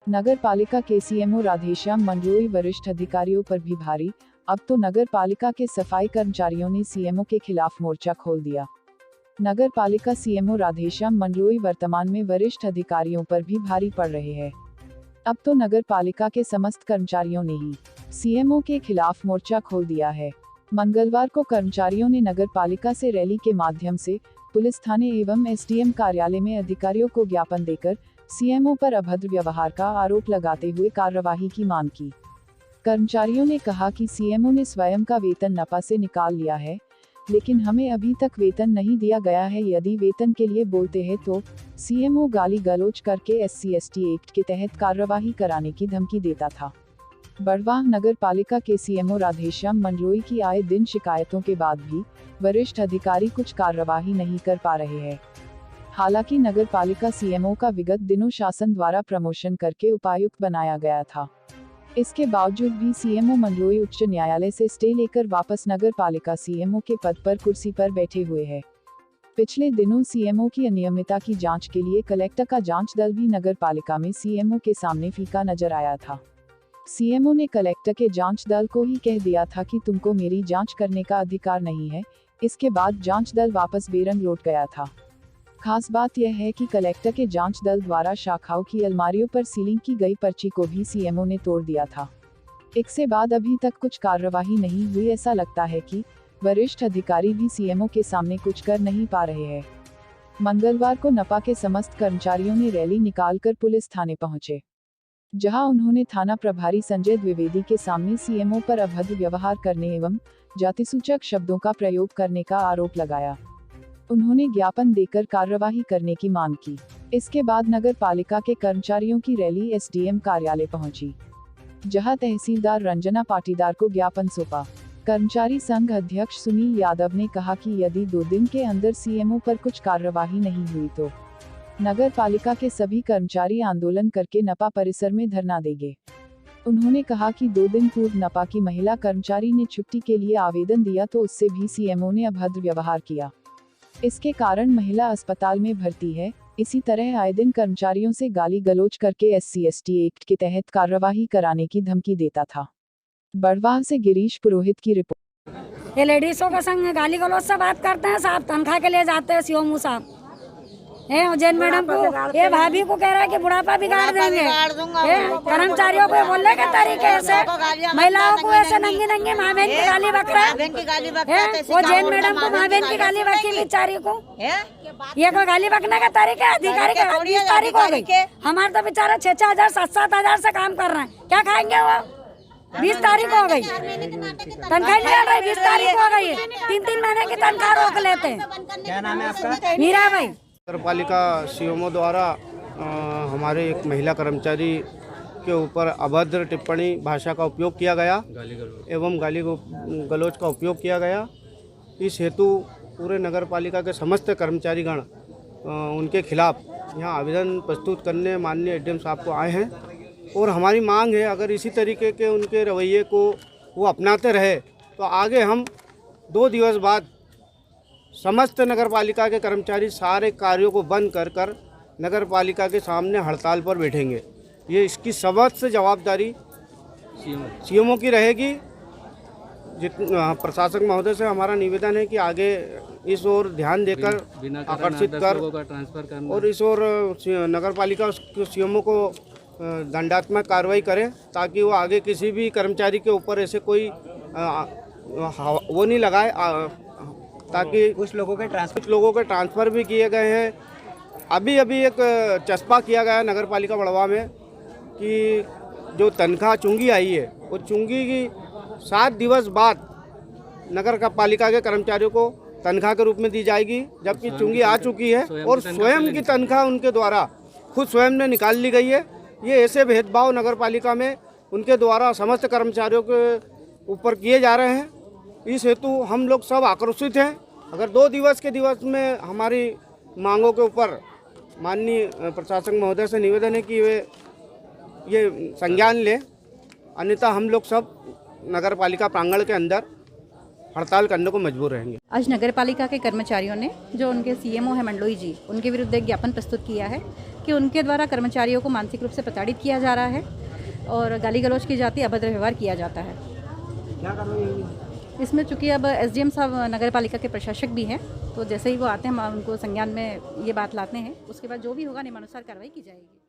नगर पालिका के सीएमओ राधेश्याम मंडलोई वरिष्ठ अधिकारियों पर भी भारी। अब तो नगर पालिका के सफाई कर्मचारियों ने सीएमओ के खिलाफ मोर्चा खोल दिया। नगर पालिका सीएमओ राधेश्याम मंडलोई वर्तमान में वरिष्ठ अधिकारियों पर भी भारी पड़ रहे हैं। अब तो नगर पालिका के समस्त कर्मचारियों ने ही सीएमओ के खिलाफ मोर्चा खोल दिया है। मंगलवार को कर्मचारियों ने नगर पालिका से रैली के माध्यम से पुलिस थाने एवं एसडीएम कार्यालय में अधिकारियों को ज्ञापन देकर सीएमओ पर अभद्र व्यवहार का आरोप लगाते हुए कार्यवाही की मांग की। कर्मचारियों ने कहा कि सीएमओ ने स्वयं का वेतन नपा से निकाल लिया है, लेकिन हमें अभी तक वेतन नहीं दिया गया है। यदि वेतन के लिए बोलते हैं तो सीएमओ गाली गलौज करके SC/ST एक्ट के तहत कार्यवाही कराने की धमकी देता था। बड़वाह नगर पालिका के सीएमओ राधेश्याम मंडलोई की आए दिन शिकायतों के बाद भी वरिष्ठ अधिकारी कुछ कार्यवाही नहीं कर पा रहे हैं। हालांकि नगर पालिका सीएमओ का विगत दिनों शासन द्वारा प्रमोशन करके उपायुक्त बनाया गया था। इसके बावजूद भी सीएमओ मंडलोई उच्च न्यायालय से स्टे लेकर वापस नगर पालिका सीएमओ के पद पर कुर्सी पर बैठे हुए हैं। पिछले दिनों सीएमओ की अनियमितता की जांच के लिए कलेक्टर का जांच दल भी नगर पालिका में सीएमओ के सामने फीका नजर आया था। सीएमओ ने कलेक्टर के जांच दल को ही कह दिया था कि तुमको मेरी जांच करने का अधिकार नहीं है। इसके बाद जांच दल वापस बेरंग लौट गया था। खास बात यह है कि कलेक्टर के जांच दल द्वारा शाखाओं की अलमारियों पर सीलिंग की गई पर्ची को भी सीएमओ ने तोड़ दिया था। इसके बाद अभी तक कुछ कार्यवाही नहीं हुई। ऐसा लगता है कि वरिष्ठ अधिकारी भी सीएमओ के सामने कुछ कर नहीं पा रहे हैं। मंगलवार को नपा के समस्त कर्मचारियों ने रैली निकालकर पुलिस थाने पहुंचे, जहां उन्होंने थाना प्रभारी संजय द्विवेदी के सामने सीएमओ पर अभद्र व्यवहार करने एवं जातिसूचक शब्दों का प्रयोग करने का आरोप लगाया। उन्होंने ज्ञापन देकर कार्यवाही करने की मांग की। इसके बाद नगर पालिका के कर्मचारियों की रैली एसडीएम कार्यालय पहुंची, जहां तहसीलदार रंजना पाटीदार को ज्ञापन सौंपा। कर्मचारी संघ अध्यक्ष सुनील यादव ने कहा कि यदि 2 दिन के अंदर सीएमओ पर कुछ कार्यवाही नहीं हुई तो नगर पालिका के सभी कर्मचारी आंदोलन करके नपा परिसर में धरना देंगे। उन्होंने कहा कि 2 दिन पूर्व नपा की महिला कर्मचारी ने छुट्टी के लिए आवेदन दिया तो उससे भी सीएमओ ने अभद्र व्यवहार किया। इसके कारण महिला अस्पताल में भर्ती है। इसी तरह आए दिन कर्मचारियों से गाली गलौज करके SC/ST एक्ट के तहत कार्यवाही कराने की धमकी देता था। बड़वाह से गिरीश पुरोहित की रिपोर्ट। ये लेडीजों का संग गाली गलौज से बात करते हैं साहब, तनख्वाह के लिए जाते हैं सीएमओ साहब। उज्जैन मैडम को ये भाभी को कह रहा है कि बुढ़ापा बिगाड़ देंगे। कर्मचारियों को बोलने के तरीके से महिलाओं को ऐसे नंगी नंगी माँ बहन की गाली बक रहा है। वो जैन मैडम को माँ बहन की गाली बकी बेचारी को। ये कोई गाली बकने का तरीका है? अधिकारी का 20 तारीख हो गई, हमारे तो बेचारा 6-6 हजार 7-7 हजार से काम कर रहे हैं। क्या खाएंगे वो? 20 तारीख हो गई, तनख्वाह नहीं मिल रही। 20 तारीख हो गई, 3-3 महीने की तनख्वाह रोक लेते हैं। क्या नाम है आपका? मीरा भाई। नगर पालिका सीएमओ द्वारा हमारे एक महिला कर्मचारी के ऊपर अभद्र टिप्पणी भाषा का उपयोग किया गया एवं गाली गलौज का उपयोग किया गया। इस हेतु पूरे नगर पालिका के समस्त कर्मचारीगण उनके खिलाफ यहाँ आवेदन प्रस्तुत करने माननीय एडीएम साहब को आए हैं और हमारी मांग है अगर इसी तरीके के उनके रवैये को वो अपनाते रहे तो आगे हम 2 दिवस बाद समस्त नगर पालिका के कर्मचारी सारे कार्यों को बंद कर कर नगर पालिका के सामने हड़ताल पर बैठेंगे। ये इसकी सबसे जवाबदारी सीएमओ की रहेगी। प्रशासक महोदय से हमारा निवेदन है कि आगे इस ओर ध्यान देकर आकर्षित कर और इस ओर नगर पालिका सीएमओ को दंडात्मक कार्रवाई करे ताकि वो आगे किसी भी कर्मचारी के ऊपर ऐसे कोई वो नहीं लगाए, ताकि कुछ लोगों के ट्रांसफ़र भी किए गए हैं। अभी एक चस्पा किया गया नगर पालिका बड़वाह में कि जो तनख्वाह चुंगी आई है वो चुंगी की 7 दिवस बाद नगर का पालिका के कर्मचारियों को तनख्वाह के रूप में दी जाएगी, जबकि चुंगी आ चुकी है और स्वयं की तनख्वाह उनके द्वारा खुद स्वयं ने निकाल ली गई है। ये ऐसे भेदभाव नगर पालिका में उनके द्वारा समस्त कर्मचारियों के ऊपर किए जा रहे हैं। इस हेतु हम लोग सब आक्रोशित हैं। अगर 2 दिवस के दिवस में हमारी मांगों के ऊपर माननीय प्रशासक महोदय से निवेदन है कि वे ये संज्ञान ले, अन्यथा हम लोग सब नगर पालिका प्रांगण के अंदर हड़ताल करने को मजबूर रहेंगे। आज नगर पालिका के कर्मचारियों ने जो उनके सीएमओ है मंडलोई जी, उनके विरुद्ध एक ज्ञापन प्रस्तुत किया है कि उनके द्वारा कर्मचारियों को मानसिक रूप से प्रताड़ित किया जा रहा है और गाली गलौज की जाती है, अभद्र व्यवहार किया जाता है। क्या कार्रवाई होगी इसमें चूँकि अब एसडीएम साहब नगर पालिका के प्रशासक भी हैं, तो जैसे ही वो आते हैं हम उनको संज्ञान में ये बात लाते हैं, उसके बाद जो भी होगा नियमानुसार कार्रवाई की जाएगी।